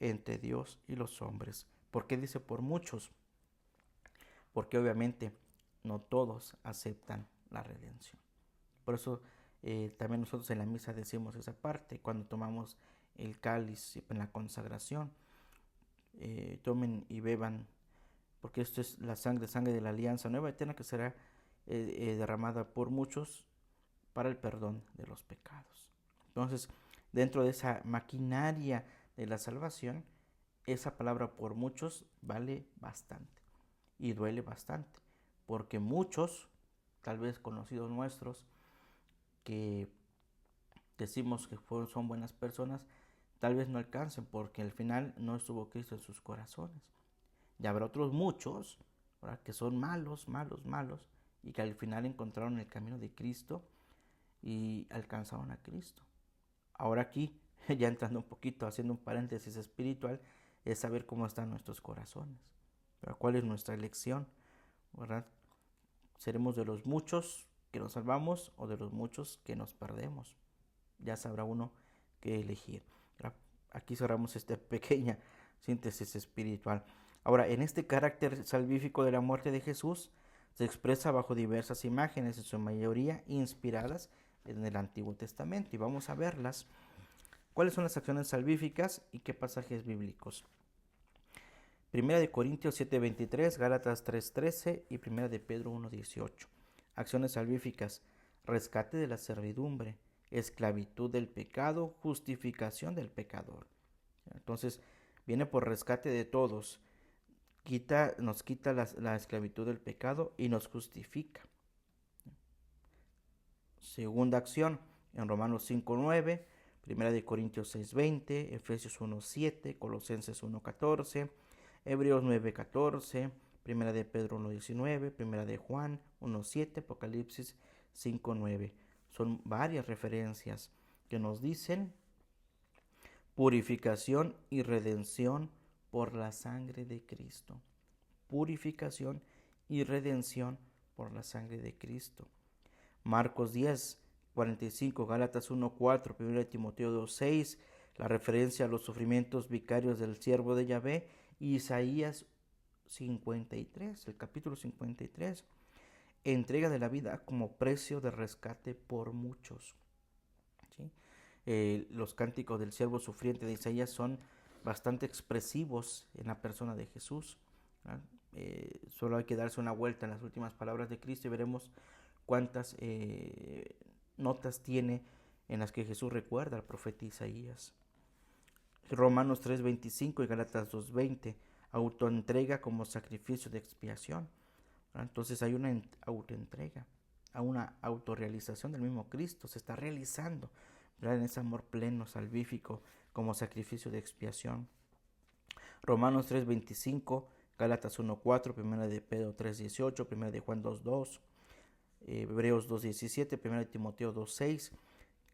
Speaker 1: entre Dios y los hombres. ¿Por qué dice por muchos? Porque obviamente no todos aceptan la redención. Por eso también nosotros en la misa decimos esa parte, cuando tomamos el cáliz en la consagración, tomen y beban, porque esto es la sangre de la alianza nueva eterna que será derramada por muchos para el perdón de los pecados. Entonces, dentro de esa maquinaria de la salvación, esa palabra por muchos vale bastante y duele bastante, porque muchos, tal vez conocidos nuestros, que decimos que son buenas personas, tal vez no alcancen porque al final no estuvo Cristo en sus corazones. Y habrá otros muchos, ¿verdad?, que son malos y que al final encontraron el camino de Cristo y alcanzaron a Cristo. Ahora aquí, ya entrando un poquito, haciendo un paréntesis espiritual, es saber cómo están nuestros corazones, ¿verdad? ¿Cuál es nuestra elección? ¿Verdad? ¿Seremos de los muchos que nos salvamos o de los muchos que nos perdemos? Ya sabrá uno qué elegir, ¿verdad? Aquí cerramos esta pequeña síntesis espiritual. Ahora, en este carácter salvífico de la muerte de Jesús, Se expresa bajo diversas imágenes, en su mayoría inspiradas en el Antiguo Testamento. Y vamos a verlas. ¿Cuáles son las acciones salvíficas y qué pasajes bíblicos? Primera de Corintios 7:23, Gálatas 3:13 y Primera de Pedro 1:18. Acciones salvíficas: rescate de la servidumbre, esclavitud del pecado, justificación del pecador. Entonces, viene por rescate de todos. Nos quita la esclavitud del pecado y nos justifica. Segunda acción, en Romanos 5:9, Primera de Corintios 6:20, Efesios 1:7, Colosenses 1:14, Hebreos 9:14, Primera de Pedro 1:19, Primera de Juan 1:7, Apocalipsis 5:9. Son varias referencias que nos dicen purificación y redención por la sangre de Cristo. Purificación y redención por la sangre de Cristo. Marcos 10:45, Gálatas 1:4, 1 Timoteo 2:6, la referencia a los sufrimientos vicarios del siervo de Yahvé, y Isaías 53, el capítulo 53, entrega de la vida como precio de rescate por muchos. ¿Sí? Los cánticos del siervo sufriente de Isaías son bastante expresivos en la persona de Jesús. Solo hay que darse una vuelta en las últimas palabras de Cristo y veremos cuántas notas tiene en las que Jesús recuerda al profeta Isaías. Romanos 3:25 y Gálatas 2:20, autoentrega como sacrificio de expiación. Entonces hay una autoentrega, una autorrealización del mismo Cristo, se está realizando, ¿verdad?, en ese amor pleno, salvífico, como sacrificio de expiación. Romanos 3:25, Gálatas 1:4, 1 de Pedro 3:18, 1 de Juan 2:2, Hebreos 2:17, 1 de Timoteo 2:6,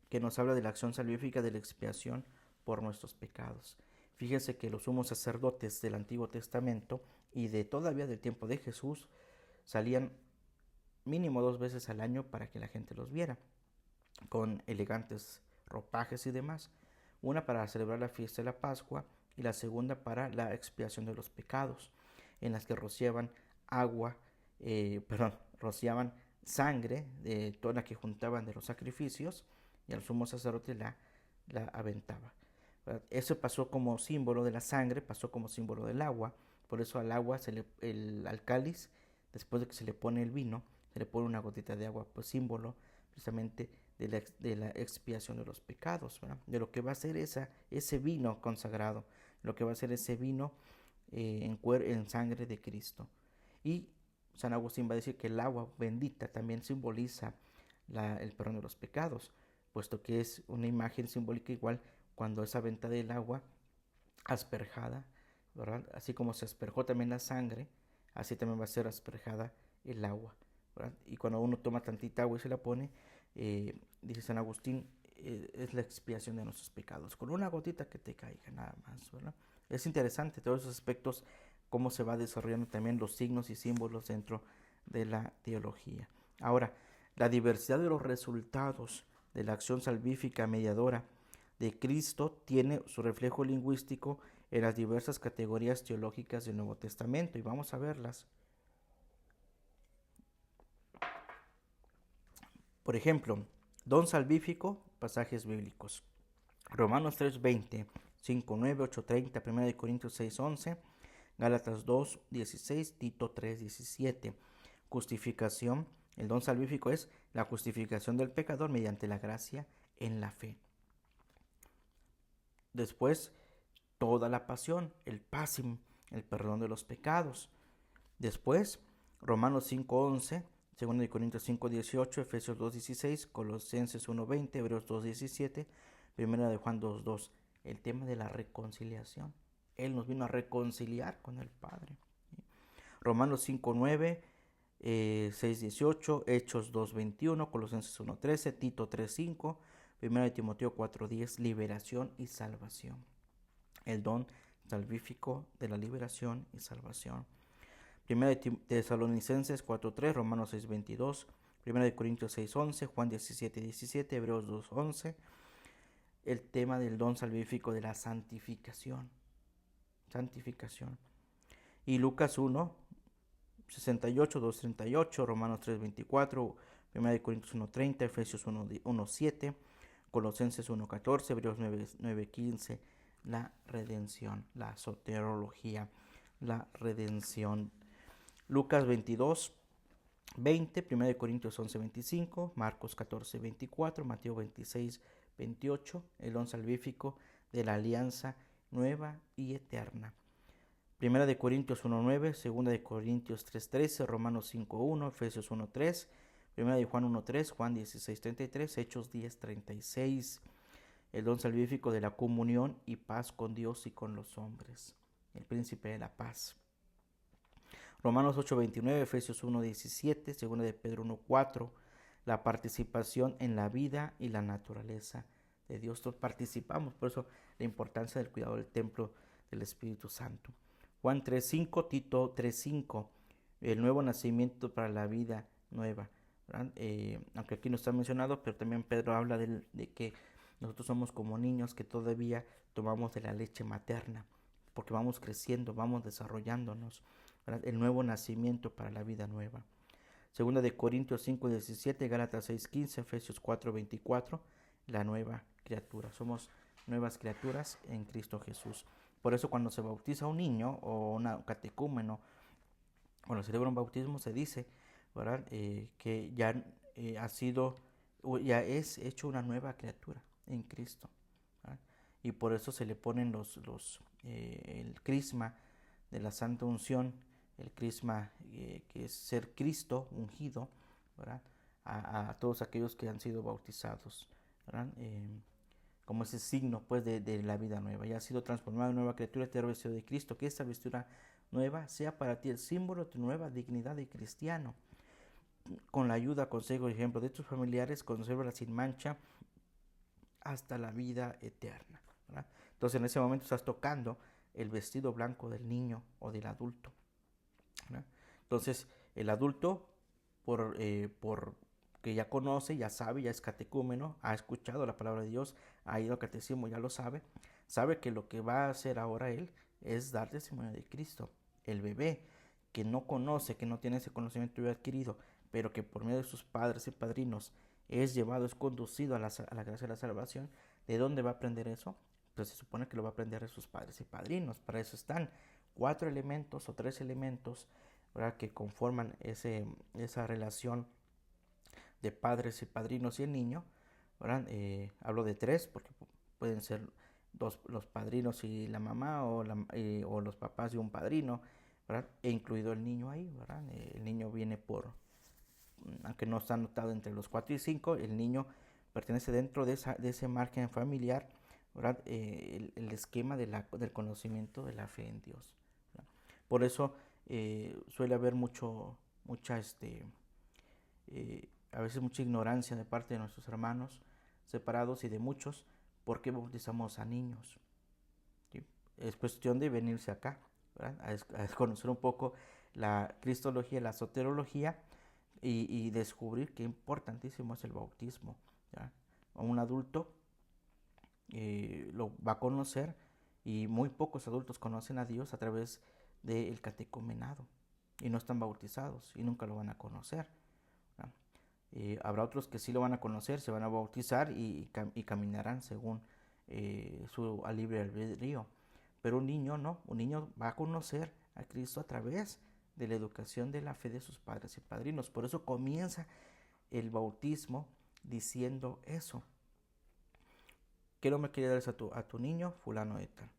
Speaker 1: que nos habla de la acción salvífica de la expiación por nuestros pecados. Fíjense que los sumos sacerdotes del Antiguo Testamento y de todavía del tiempo de Jesús salían mínimo 2 veces al año para que la gente los viera, con elegantes ropajes y demás. Una para celebrar la fiesta de la Pascua y la segunda para la expiación de los pecados, en las que rociaban rociaban sangre de toda la que juntaban de los sacrificios y al sumo sacerdote la aventaba. Eso pasó como símbolo de la sangre, pasó como símbolo del agua. Por eso al agua, al cáliz, después de que se le pone el vino, se le pone una gotita de agua, pues símbolo precisamente de la expiación de los pecados, ¿verdad? De lo que va a ser ese vino consagrado, lo que va a ser ese vino en sangre de Cristo. Y San Agustín va a decir que el agua bendita también simboliza el perdón de los pecados, puesto que es una imagen simbólica igual cuando es aventada del agua asperjada, ¿verdad? Así como se asperjó también la sangre, así también va a ser asperjada el agua, ¿verdad? Y cuando uno toma tantita agua y se la pone, dice San Agustín, es la expiación de nuestros pecados, con una gotita que te caiga nada más, ¿verdad? Es interesante todos esos aspectos, cómo se va desarrollando también los signos y símbolos dentro de la teología. Ahora, la diversidad de los resultados de la acción salvífica mediadora de Cristo tiene su reflejo lingüístico en las diversas categorías teológicas del Nuevo Testamento, y vamos a verlas. Por ejemplo, don salvífico, pasajes bíblicos. Romanos 3:20, 5:9, 8:30, 1 Corintios 6:11, Gálatas 2:16, Tito 3:17. Justificación. El don salvífico es la justificación del pecador mediante la gracia en la fe. Después, toda la pasión, el pasim, el perdón de los pecados. Después, Romanos 5:11, 2 Corintios 5:18, Efesios 2:16, Colosenses 1:20, Hebreos 2:17, 1 de Juan 2:2. El tema de la reconciliación. Él nos vino a reconciliar con el Padre. Romanos 5:9, 6:18, Hechos 2:21, Colosenses 1:13, Tito 3:5, 1 de Timoteo 4:10, liberación y salvación. El don salvífico de la liberación y salvación. 1 de Tesalonicenses 4:3, Romanos 6:22, 1 de Corintios 6:11, Juan 17:17, Hebreos 2:11. El tema del don salvífico de la santificación. Y Lucas 1, 68, 2:38, Romanos 3:24, 1 Corintios 1:30, Efesios 1:7, Colosenses 1:14, Hebreos 9:15, la redención, la soterología, la redención. Lucas 22:20, 1 Corintios 11:25, Marcos 14:24, Mateo 26:28, el don salvífico de la alianza nueva y eterna. 1 Corintios 1:9, 2 Corintios 3:13, Romanos 5:1, Efesios 1:3, 1 Juan 1:3, Juan 16:33, Hechos 10:36. El don salvífico de la comunión y paz con Dios y con los hombres, el príncipe de la paz. Romanos 8:29, Efesios 1:17, 2 de Pedro 1:4, la participación en la vida y la naturaleza de Dios. Todos participamos, por eso la importancia del cuidado del templo del Espíritu Santo. Juan 3:5, Tito 3:5, el nuevo nacimiento para la vida nueva. Aunque aquí no está mencionado, pero también Pedro habla de que nosotros somos como niños que todavía tomamos de la leche materna, porque vamos creciendo, vamos desarrollándonos, ¿verdad? El nuevo nacimiento para la vida nueva. Segunda de Corintios 5:17, Gálatas 6:15, Efesios 4:24, la nueva criatura. Somos nuevas criaturas en Cristo Jesús. Por eso cuando se bautiza un niño o un catecúmeno, cuando se celebra un bautismo se dice, ¿verdad? Que ya ha sido, ya es hecho una nueva criatura en Cristo, ¿verdad? Y por eso se le ponen el crisma de la Santa Unción, el crisma que es ser Cristo ungido, ¿verdad? A todos aquellos que han sido bautizados, ¿verdad? Como ese signo pues de la vida nueva. Ya ha sido transformado en nueva criatura, te has vestido de Cristo. Que esta vestidura nueva sea para ti el símbolo de tu nueva dignidad de cristiano. Con la ayuda, consejo y ejemplo de tus familiares, consérvala sin mancha hasta la vida eterna, ¿verdad? Entonces en ese momento estás tocando el vestido blanco del niño o del adulto, ¿verdad? Entonces el adulto, por que ya conoce, ya sabe, ya es catecúmeno, ha escuchado la palabra de Dios, ha ido al catecismo, ya lo sabe, sabe que lo que va a hacer ahora él es dar testimonio de Cristo. El bebé que no conoce, que no tiene ese conocimiento adquirido, pero que por medio de sus padres y padrinos es llevado, es conducido a la gracia de la salvación, ¿de dónde va a aprender eso? Pues se supone que lo va a aprender de sus padres y padrinos. Para eso están 4 elementos o 3 elementos, ¿verdad?, que conforman esa relación de padres y padrinos y el niño, ¿verdad? Hablo de 3 porque pueden ser los padrinos y la mamá o los papás y un padrino, ¿verdad? E incluido el niño ahí, ¿verdad? El niño viene aunque no está anotado entre los 4 y 5, el niño pertenece dentro de ese margen familiar, ¿verdad? El esquema del conocimiento de la fe en Dios, ¿verdad? Por eso suele haber a veces mucha ignorancia de parte de nuestros hermanos separados y de muchos, ¿por qué bautizamos a niños? ¿Sí? Es cuestión de venirse acá, ¿verdad?, a desconocer un poco la cristología, la soterología y descubrir qué importantísimo es el bautismo, ¿verdad? Un adulto lo va a conocer, y muy pocos adultos conocen a Dios a través del catecumenado y no están bautizados y nunca lo van a conocer, ¿verdad? Habrá otros que sí lo van a conocer, se van a bautizar y caminarán según su libre albedrío. Pero un niño no, un niño va a conocer a Cristo a través de la educación de la fe de sus padres y padrinos. Por eso comienza el bautismo diciendo eso. ¿Qué nombre quiere darles a tu niño? Fulano de tal.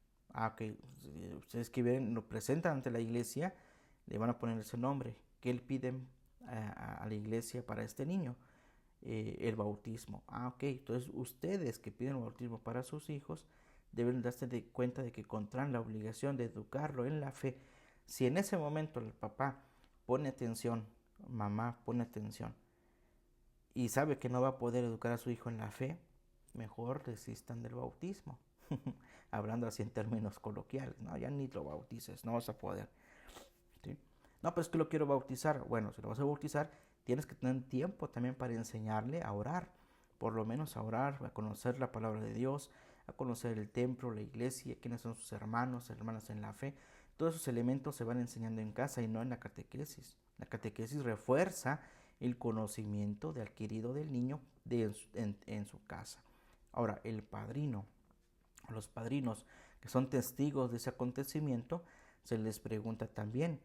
Speaker 1: Que ustedes que ven, lo presentan ante la iglesia, le van a poner ese nombre. ¿Qué le piden a la iglesia para este niño? El bautismo. Entonces ustedes que piden el bautismo para sus hijos deben darse cuenta de que contraen la obligación de educarlo en la fe. Si en ese momento el papá pone atención, mamá pone atención y sabe que no va a poder educar a su hijo en la fe, mejor desistan del bautismo. Hablando así en términos coloquiales, no, ya ni lo bautices, no vas a poder, ¿sí? No, pues es que lo quiero bautizar. Bueno, si lo vas a bautizar, tienes que tener tiempo también para enseñarle a orar, por lo menos a orar, a conocer la palabra de Dios, a conocer el templo, la iglesia, quiénes son sus hermanos, hermanas en la fe, Todos esos elementos se van enseñando en casa y no en la catequesis. La catequesis refuerza el conocimiento de adquirido del niño en su casa. Ahora, el padrino, los padrinos que son testigos de ese acontecimiento, se les pregunta también,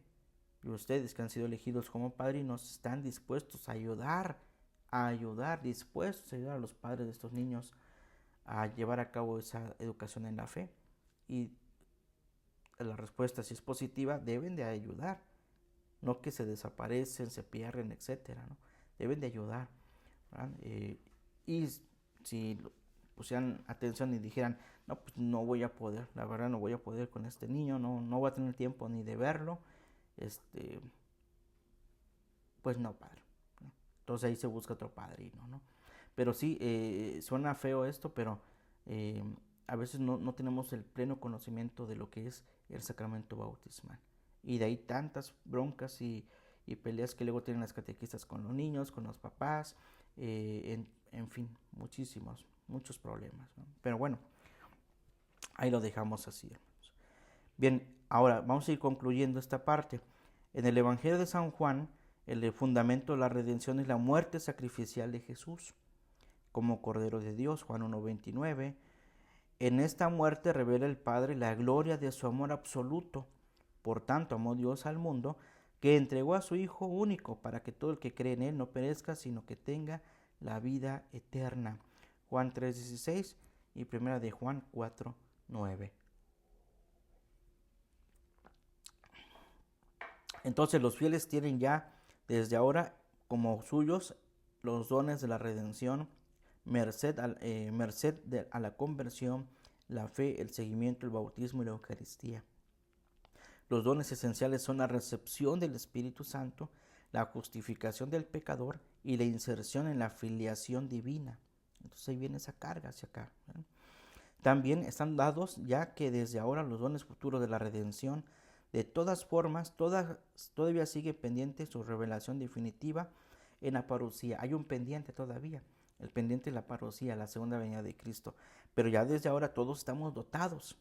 Speaker 1: ¿y ustedes que han sido elegidos como padrinos están dispuestos dispuestos a ayudar a los padres de estos niños a llevar a cabo esa educación en la fe? Y la respuesta, si es positiva, deben de ayudar, no que se desaparecen, se pierden, etcétera, ¿no? Deben de ayudar, y si pusieran atención y dijeran, no, pues no voy a poder, la verdad no voy a poder con este niño, no voy a tener tiempo ni de verlo, pues no, padre, ¿no? Entonces ahí se busca otro padrino, ¿no? Pero sí, suena feo esto, pero a veces no tenemos el pleno conocimiento de lo que es el sacramento bautismal. Y de ahí tantas broncas y peleas que luego tienen las catequistas con los niños, con los papás, en fin, muchos problemas, ¿no? Pero bueno, ahí lo dejamos así, hermanos. Bien, ahora vamos a ir concluyendo esta parte. En el Evangelio de San Juan, el fundamento de la redención es la muerte sacrificial de Jesús como Cordero de Dios, Juan 1:29. En esta muerte revela el Padre la gloria de su amor absoluto. Por tanto, amó Dios al mundo, que entregó a su Hijo único, para que todo el que cree en Él no perezca, sino que tenga la vida eterna. Juan 3:16 y 1 de Juan 4:9. Entonces los fieles tienen ya desde ahora como suyos los dones de la redención, merced a la conversión, la fe, el seguimiento, el bautismo y la Eucaristía. Los dones esenciales son la recepción del Espíritu Santo, la justificación del pecador y la inserción en la filiación divina. Entonces ahí viene esa carga hacia acá, ¿eh? También están dados ya que desde ahora los dones futuros de la redención. De todas formas, todavía sigue pendiente su revelación definitiva en la parucía. Hay un pendiente todavía, el pendiente de la parucía, la segunda venida de Cristo. Pero ya desde ahora todos estamos dotados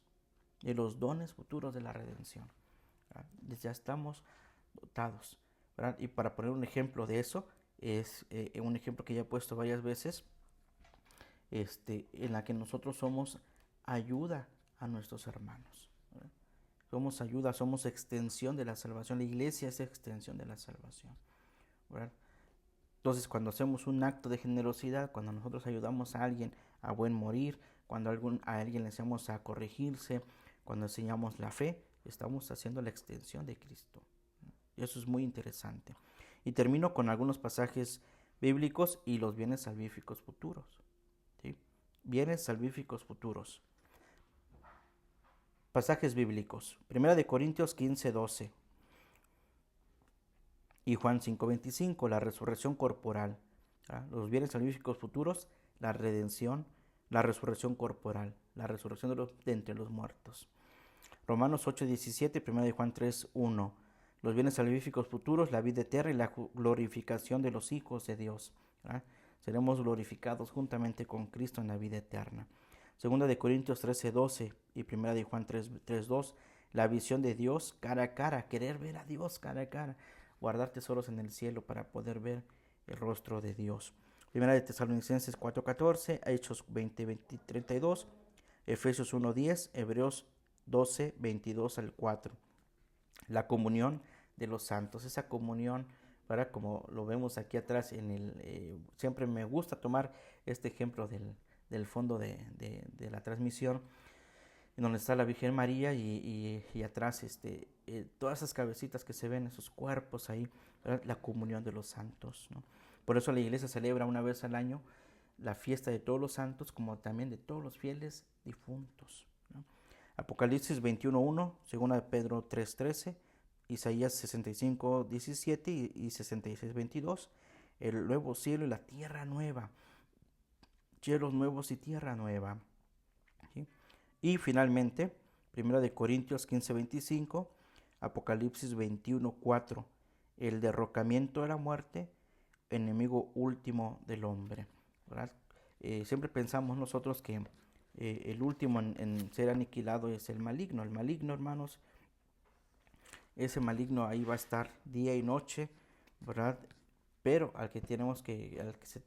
Speaker 1: de los dones futuros de la redención, ¿verdad? Ya estamos dotados, ¿verdad? Y para poner un ejemplo de eso, es un ejemplo que ya he puesto varias veces, en la que nosotros somos ayuda a nuestros hermanos, ¿verdad? Somos ayuda, somos extensión de la salvación. La iglesia es extensión de la salvación, ¿verdad? Entonces, cuando hacemos un acto de generosidad, cuando nosotros ayudamos a alguien a buen morir, cuando a alguien le enseñamos a corregirse, cuando enseñamos la fe, estamos haciendo la extensión de Cristo. Y eso es muy interesante. Y termino con algunos pasajes bíblicos y los bienes salvíficos futuros, ¿sí? Bienes salvíficos futuros. Pasajes bíblicos. 1 de Corintios 15:12 y Juan 5:25, la resurrección corporal. Los bienes salvíficos futuros, la redención, la resurrección corporal, la resurrección de entre los muertos. Romanos 8:17, 1 de Juan 3:1, los bienes salvíficos futuros, la vida eterna y la glorificación de los hijos de Dios. Seremos glorificados juntamente con Cristo en la vida eterna. Segunda de Corintios 13:12 y primera de Juan 3:2, la visión de Dios cara a cara, querer ver a Dios cara a cara, guardar tesoros en el cielo para poder ver el rostro de Dios. Primera de Tesalonicenses 4:14, Hechos 20:32, Efesios 1:10, Hebreos 12:22 al 4. La comunión de los santos, esa comunión, ¿verdad? Como lo vemos aquí atrás siempre me gusta tomar este ejemplo del fondo de la transmisión, en donde está la Virgen María y atrás todas esas cabecitas que se ven, esos cuerpos ahí, ¿verdad? La comunión de los santos, ¿no? Por eso la iglesia celebra una vez al año la fiesta de todos los santos, como también de todos los fieles difuntos, ¿no? Apocalipsis 21:1, 2 de Pedro 3:13, Isaías 65:17 y 66:22, el nuevo cielo y la tierra nueva, cielos nuevos y tierra nueva, ¿sí? Y finalmente, 1 de Corintios 15:25, Apocalipsis 21:4, el derrocamiento de la muerte, enemigo último del hombre, ¿verdad? Siempre pensamos nosotros que el último en ser aniquilado es el maligno. El maligno, hermanos, ese maligno ahí va a estar día y noche, ¿verdad? Pero al que se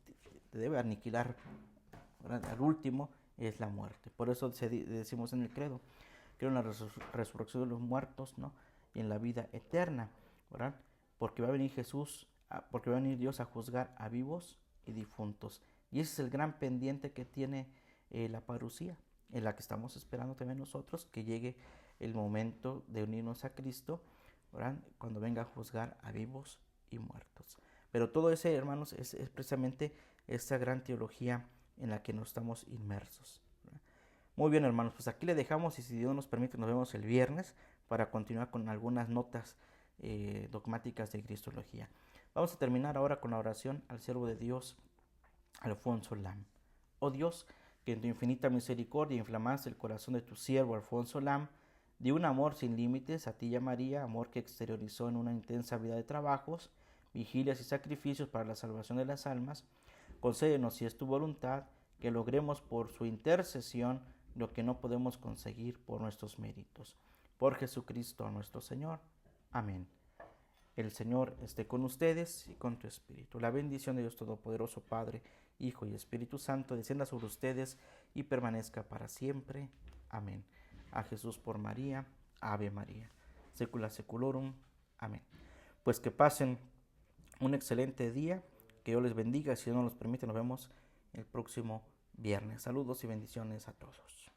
Speaker 1: debe aniquilar, ¿verdad? Al último es la muerte. Por eso decimos en el credo, creo en la resurrección de los muertos, ¿no? Y en la vida eterna, ¿verdad? Porque va a venir porque va a venir Dios a juzgar a vivos y difuntos. Y ese es el gran pendiente que tiene la parucía, en la que estamos esperando también nosotros, que llegue el momento de unirnos a Cristo, ¿verdad? Cuando venga a juzgar a vivos y muertos. Pero todo ese, hermanos, es precisamente esta gran teología en la que nos estamos inmersos, ¿verdad? Muy bien, hermanos, pues aquí le dejamos y si Dios nos permite nos vemos el viernes para continuar con algunas notas dogmáticas de Cristología. Vamos a terminar ahora con la oración al siervo de Dios, Alfonso Lam. Oh Dios, que en tu infinita misericordia inflamaste el corazón de tu siervo Alfonso Lam, de un amor sin límites a ti y a María, amor que exteriorizó en una intensa vida de trabajos, vigilias y sacrificios para la salvación de las almas, concédenos, si es tu voluntad, que logremos por su intercesión lo que no podemos conseguir por nuestros méritos. Por Jesucristo nuestro Señor. Amén. El Señor esté con ustedes y con tu espíritu. La bendición de Dios Todopoderoso, Padre, Hijo y Espíritu Santo, descienda sobre ustedes y permanezca para siempre. Amén. A Jesús por María. Ave María. Secula seculorum. Amén. Pues que pasen un excelente día. Que Dios les bendiga. Si Dios nos los permite, nos vemos el próximo viernes. Saludos y bendiciones a todos.